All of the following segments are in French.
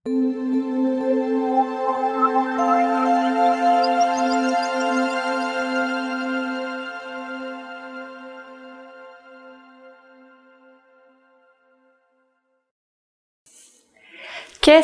Qu'est-ce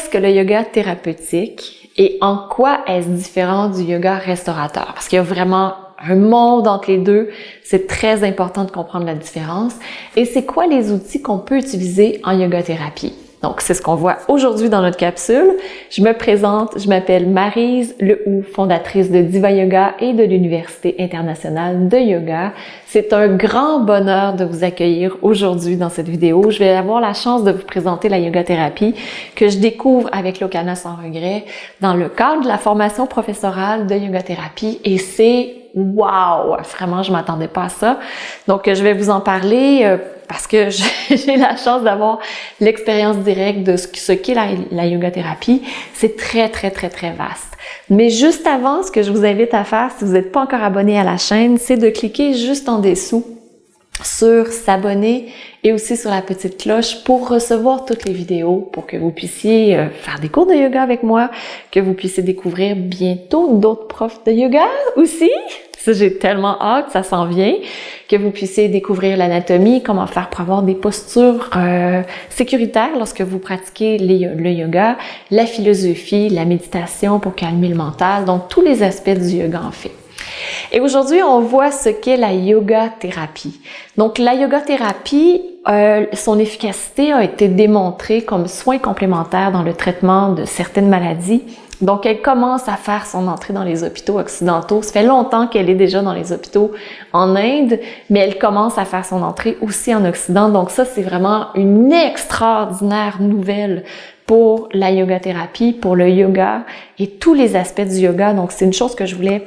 que le yoga thérapeutique et en quoi est-ce différent du yoga restaurateur? Parce qu'il y a vraiment un monde entre les deux. C'est très important de comprendre la différence. Et c'est quoi les outils qu'on peut utiliser en yoga thérapie? Donc, c'est ce qu'on voit aujourd'hui dans notre capsule. Je me présente, je m'appelle Maryse Lehoux, fondatrice de Diva Yoga et de l'Université internationale de yoga. C'est un grand bonheur de vous accueillir aujourd'hui dans cette vidéo. Je vais avoir la chance de vous présenter la yoga thérapie que je découvre avec Lokana Sans Regret dans le cadre de la formation professorale de yoga thérapie et c'est wow! Vraiment, je m'attendais pas à ça. Donc, je vais vous en parler parce que j'ai la chance d'avoir l'expérience directe de ce qu'est la yoga thérapie. C'est très, très, très, très vaste. Mais juste avant, ce que je vous invite à faire, si vous n'êtes pas encore abonné à la chaîne, c'est de cliquer juste en dessous sur s'abonner et aussi sur la petite cloche pour recevoir toutes les vidéos, pour que vous puissiez faire des cours de yoga avec moi, que vous puissiez découvrir bientôt d'autres profs de yoga aussi. Ça, j'ai tellement hâte, ça s'en vient, que vous puissiez découvrir l'anatomie, comment faire pour avoir des postures sécuritaires lorsque vous pratiquez le yoga, la philosophie, la méditation pour calmer le mental, donc tous les aspects du yoga en fait. Et aujourd'hui, on voit ce qu'est la yoga thérapie. Donc, la yoga thérapie, son efficacité a été démontrée comme soin complémentaire dans le traitement de certaines maladies. Donc, elle commence à faire son entrée dans les hôpitaux occidentaux. Ça fait longtemps qu'elle est déjà dans les hôpitaux en Inde, mais elle commence à faire son entrée aussi en Occident. Donc, ça, c'est vraiment une extraordinaire nouvelle pour la yoga thérapie, pour le yoga et tous les aspects du yoga. Donc, c'est une chose que je voulais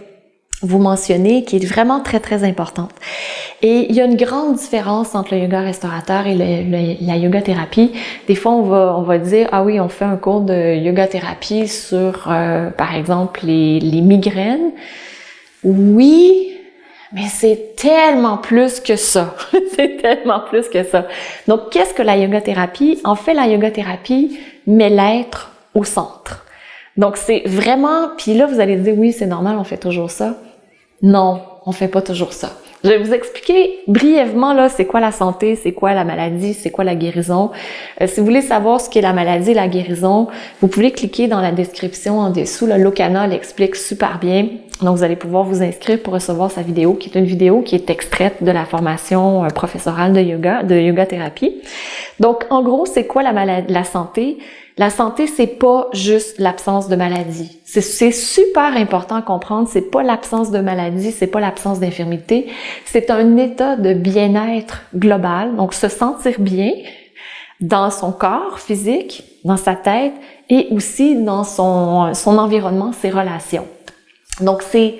vous mentionner, qui est vraiment très, très importante. Et il y a une grande différence entre le yoga restaurateur et la yoga thérapie. Des fois, on va dire, ah oui, on fait un cours de yoga thérapie sur, par exemple, les migraines. Oui, mais c'est tellement plus que ça. C'est tellement plus que ça. Donc, qu'est-ce que la yoga thérapie? En fait, la yoga thérapie met l'être au centre. Donc, c'est vraiment... Puis là, vous allez dire, oui, c'est normal, on fait toujours ça. Non, on fait pas toujours ça. Je vais vous expliquer brièvement, là, c'est quoi la santé, c'est quoi la maladie, c'est quoi la guérison. Si vous voulez savoir ce qu'est la maladie et la guérison, vous pouvez cliquer dans la description en dessous. Là, Lokana l'explique super bien. Donc, vous allez pouvoir vous inscrire pour recevoir sa vidéo, qui est une vidéo qui est extraite de la formation professorale de yoga thérapie. Donc, en gros, c'est quoi la santé? La santé, c'est pas juste l'absence de maladie. C'est super important à comprendre. C'est pas l'absence de maladie, c'est pas l'absence d'infirmité. C'est un état de bien-être global. Donc, se sentir bien dans son corps physique, dans sa tête et aussi dans son environnement, ses relations. Donc, c'est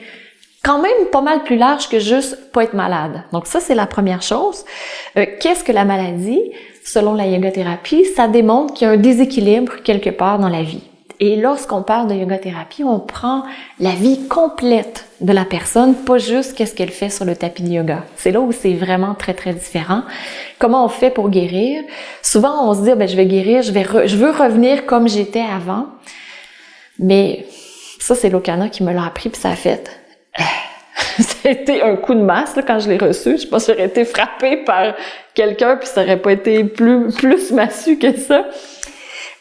quand même pas mal plus large que juste pas être malade. Donc, ça, c'est la première chose. Qu'est-ce que la maladie? Selon la yoga thérapie, ça démontre qu'il y a un déséquilibre quelque part dans la vie. Et lorsqu'on parle de yoga thérapie, on prend la vie complète de la personne, pas juste qu'est-ce qu'elle fait sur le tapis de yoga. C'est là où c'est vraiment très, très différent. Comment on fait pour guérir? Souvent, on se dit, je vais guérir, je veux revenir comme j'étais avant. Mais ça, c'est Lokana qui me l'a appris, puis ça a fait... C'était un coup de masse là, quand je l'ai reçu. Je pense que j'aurais été frappée par quelqu'un puis ça aurait pas été plus massue que ça.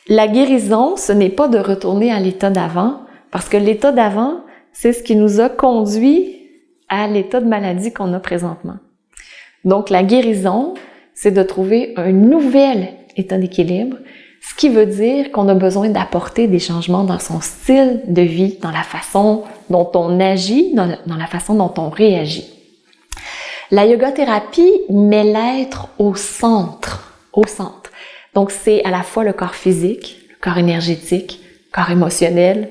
La guérison, ce n'est pas de retourner à l'état d'avant, parce que l'état d'avant, c'est ce qui nous a conduit à l'état de maladie qu'on a présentement. Donc, la guérison, c'est de trouver un nouvel état d'équilibre, ce qui veut dire qu'on a besoin d'apporter des changements dans son style de vie, dans la façon dont on agit, dans la façon dont on réagit. La yoga thérapie met l'être au centre. Donc, c'est à la fois le corps physique, le corps énergétique, le corps émotionnel,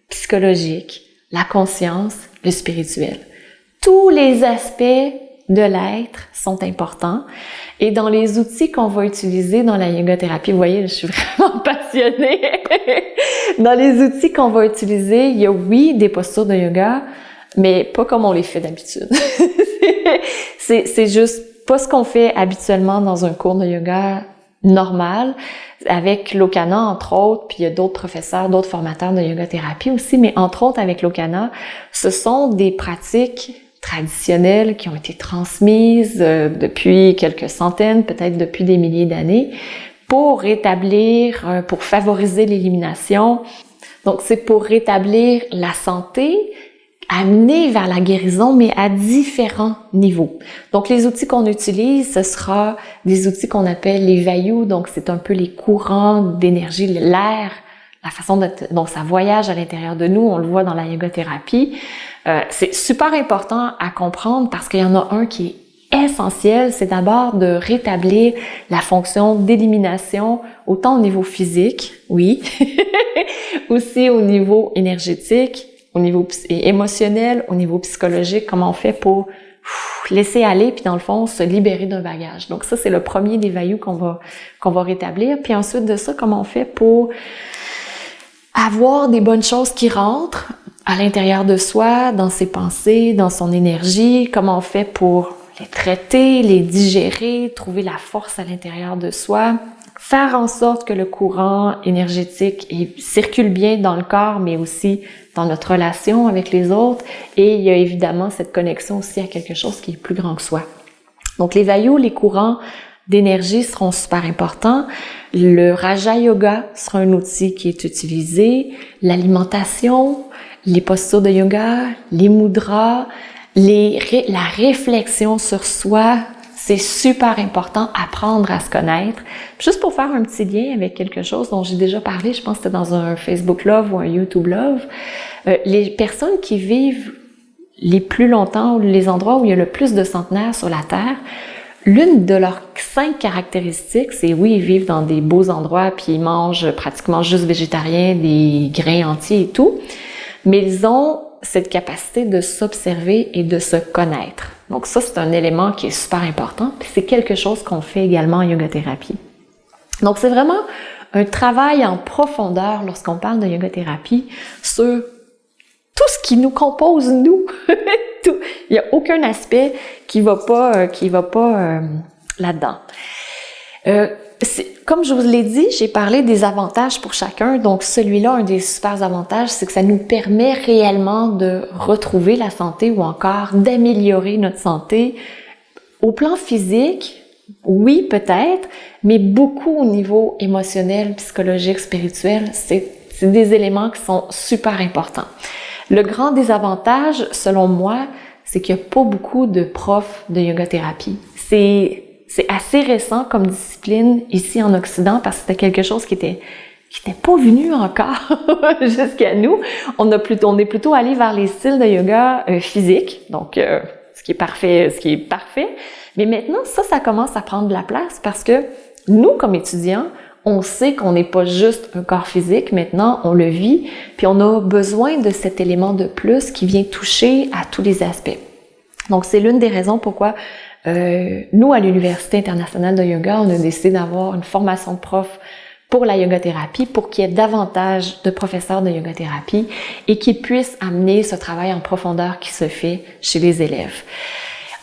psychologique, la conscience, le spirituel. Tous les aspects de l'être sont importants. Et dans les outils qu'on va utiliser dans la yoga thérapie, vous voyez, je suis vraiment passionnée. Dans les outils qu'on va utiliser, il y a oui des postures de yoga, mais pas comme on les fait d'habitude. c'est juste pas ce qu'on fait habituellement dans un cours de yoga normal, avec Lokana, entre autres, puis il y a d'autres professeurs, d'autres formateurs de yoga thérapie aussi, mais entre autres avec Lokana, ce sont des pratiques traditionnelles qui ont été transmises depuis quelques centaines, peut-être depuis des milliers d'années, pour rétablir, pour favoriser l'élimination. Donc, c'est pour rétablir la santé, amener vers la guérison, mais à différents niveaux. Donc, les outils qu'on utilise, ce sera des outils qu'on appelle les vayus. Donc, c'est un peu les courants d'énergie, l'air, la façon dont ça voyage à l'intérieur de nous. On le voit dans la yoga thérapie. C'est super important à comprendre parce qu'il y en a un qui est essentiel. C'est d'abord de rétablir la fonction d'élimination, autant au niveau physique, oui, aussi au niveau énergétique, au niveau émotionnel, au niveau psychologique, comment on fait pour laisser aller, puis dans le fond, se libérer d'un bagage. Donc ça, c'est le premier des vayus qu'on va rétablir. Puis ensuite de ça, comment on fait pour avoir des bonnes choses qui rentrent à l'intérieur de soi, dans ses pensées, dans son énergie, comment on fait pour les traiter, les digérer, trouver la force à l'intérieur de soi, faire en sorte que le courant énergétique circule bien dans le corps, mais aussi dans notre relation avec les autres. Et il y a évidemment cette connexion aussi à quelque chose qui est plus grand que soi. Donc les vayus, les courants d'énergie seront super importants. Le Raja Yoga sera un outil qui est utilisé. L'alimentation, les postures de yoga, les mudras, la réflexion sur soi, c'est super important, apprendre à se connaître. Juste pour faire un petit lien avec quelque chose dont j'ai déjà parlé, je pense que c'était dans un Facebook Love ou un YouTube Love, les personnes qui vivent les plus longtemps ou les endroits où il y a le plus de centenaires sur la Terre, l'une de leurs 5 caractéristiques, c'est oui, ils vivent dans des beaux endroits puis ils mangent pratiquement juste végétarien, des grains entiers et tout, mais ils ont cette capacité de s'observer et de se connaître. Donc ça, c'est un élément qui est super important, puis c'est quelque chose qu'on fait également en yoga thérapie. Donc c'est vraiment un travail en profondeur lorsqu'on parle de yoga thérapie sur tout ce qui nous compose, nous. Tout. Il n'y a aucun aspect qui va pas là-dedans. Comme je vous l'ai dit, j'ai parlé des avantages pour chacun. Donc, celui-là, un des super avantages, c'est que ça nous permet réellement de retrouver la santé ou encore d'améliorer notre santé. Au plan physique, oui, peut-être, mais beaucoup au niveau émotionnel, psychologique, spirituel, c'est des éléments qui sont super importants. Le grand désavantage, selon moi, c'est qu'il n'y a pas beaucoup de profs de yoga thérapie. C'est assez récent comme discipline ici en Occident parce que c'était quelque chose qui était pas venu encore jusqu'à nous. On est plutôt allé vers les styles de yoga physiques, donc ce qui est parfait. Mais maintenant, ça commence à prendre de la place parce que nous, comme étudiants, on sait qu'on n'est pas juste un corps physique. Maintenant, on le vit, puis on a besoin de cet élément de plus qui vient toucher à tous les aspects. Donc, c'est l'une des raisons pourquoi nous, à l'Université internationale de yoga, on a décidé d'avoir une formation de prof pour la yoga thérapie, pour qu'il y ait davantage de professeurs de yoga thérapie et qui puissent amener ce travail en profondeur qui se fait chez les élèves.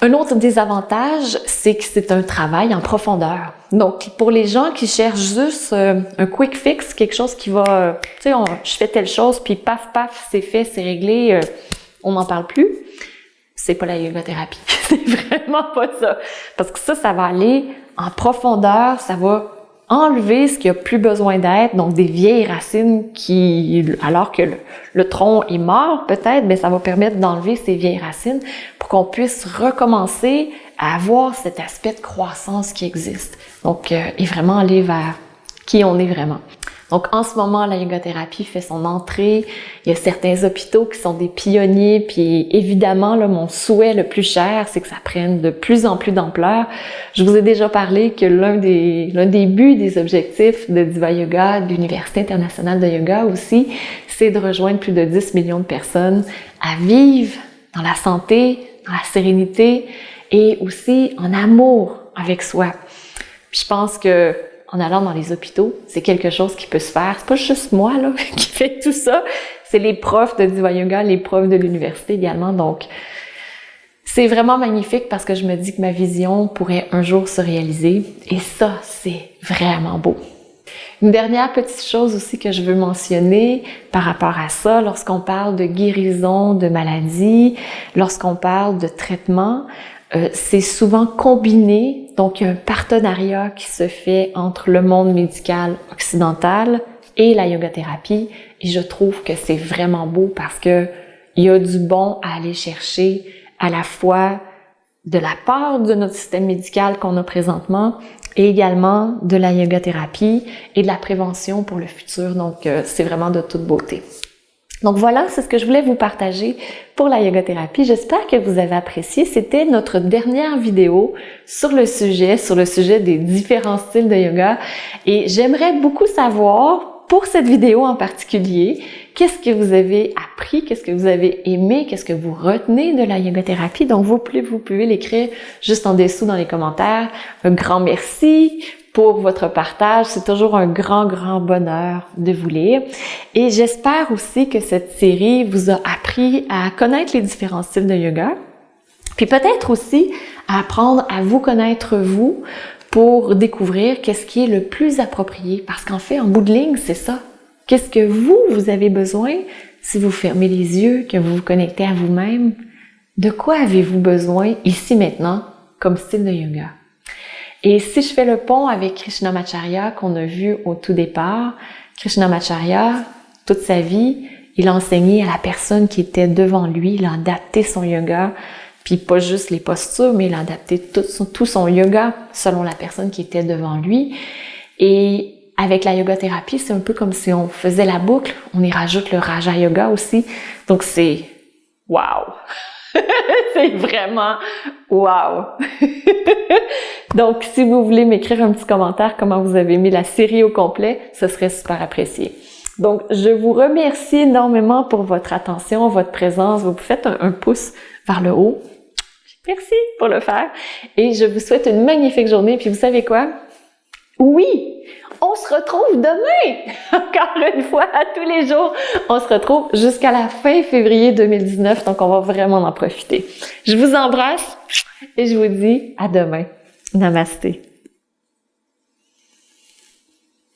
Un autre désavantage, c'est que c'est un travail en profondeur. Donc, pour les gens qui cherchent juste un quick fix, quelque chose qui va, tu sais, je fais telle chose, puis paf, c'est fait, c'est réglé, on n'en parle plus. C'est pas la yoga thérapie. C'est vraiment pas ça. Parce que ça va aller en profondeur, ça va enlever ce qui a plus besoin d'être, donc des vieilles racines qui, alors que le tronc est mort peut-être, mais ça va permettre d'enlever ces vieilles racines pour qu'on puisse recommencer à avoir cet aspect de croissance qui existe. Donc, et vraiment aller vers qui on est vraiment. Donc, en ce moment, la yoga thérapie fait son entrée. Il y a certains hôpitaux qui sont des pionniers. Puis, évidemment, là, mon souhait le plus cher, c'est que ça prenne de plus en plus d'ampleur. Je vous ai déjà parlé que l'un des buts, des objectifs de Diva Yoga, de l'Université internationale de yoga aussi, c'est de rejoindre plus de 10 millions de personnes à vivre dans la santé, dans la sérénité et aussi en amour avec soi. Puis, je pense que en allant dans les hôpitaux, c'est quelque chose qui peut se faire. C'est pas juste moi là qui fait tout ça, c'est les profs de Diva Yoga, les profs de l'université également. Donc, C'est vraiment magnifique parce que je me dis que ma vision pourrait un jour se réaliser et ça, c'est vraiment beau. Une dernière petite chose aussi que je veux mentionner par rapport à ça, lorsqu'on parle de guérison de maladies, lorsqu'on parle de traitement, c'est souvent combiné, donc il y a un partenariat qui se fait entre le monde médical occidental et la yoga-thérapie et je trouve que c'est vraiment beau parce que il y a du bon à aller chercher à la fois de la part de notre système médical qu'on a présentement et également de la yoga-thérapie et de la prévention pour le futur. Donc, c'est vraiment de toute beauté. Donc voilà, c'est ce que je voulais vous partager pour la yoga-thérapie. J'espère que vous avez apprécié. C'était notre dernière vidéo sur le sujet des différents styles de yoga. Et j'aimerais beaucoup savoir, pour cette vidéo en particulier, qu'est-ce que vous avez appris, qu'est-ce que vous avez aimé, qu'est-ce que vous retenez de la yoga-thérapie. Donc vous pouvez l'écrire juste en dessous dans les commentaires. Un grand merci pour votre partage. C'est toujours un grand bonheur de vous lire. Et j'espère aussi que cette série vous a appris à connaître les différents styles de yoga. Puis peut-être aussi à apprendre à vous connaître vous pour découvrir qu'est-ce qui est le plus approprié. Parce qu'en fait, en bout de ligne, c'est ça. Qu'est-ce que vous avez besoin si vous fermez les yeux, que vous vous connectez à vous-même? De quoi avez-vous besoin ici maintenant comme style de yoga? Et si je fais le pont avec Krishnamacharya qu'on a vu au tout départ, Krishnamacharya, toute sa vie, il a enseigné à la personne qui était devant lui, il a adapté son yoga, puis pas juste les postures, mais il a adapté tout son yoga selon la personne qui était devant lui. Et avec la yoga-thérapie, c'est un peu comme si on faisait la boucle, on y rajoute le Raja Yoga aussi, donc c'est wow! C'est vraiment wow! Donc, si vous voulez m'écrire un petit commentaire comment vous avez aimé la série au complet, ce serait super apprécié. Donc, je vous remercie énormément pour votre attention, votre présence. Vous faites un pouce vers le haut. Merci pour le faire. Et je vous souhaite une magnifique journée. Puis vous savez quoi? Oui! On se retrouve demain! Encore une fois, à tous les jours. On se retrouve jusqu'à la fin février 2019, donc on va vraiment en profiter. Je vous embrasse et je vous dis à demain. Namasté.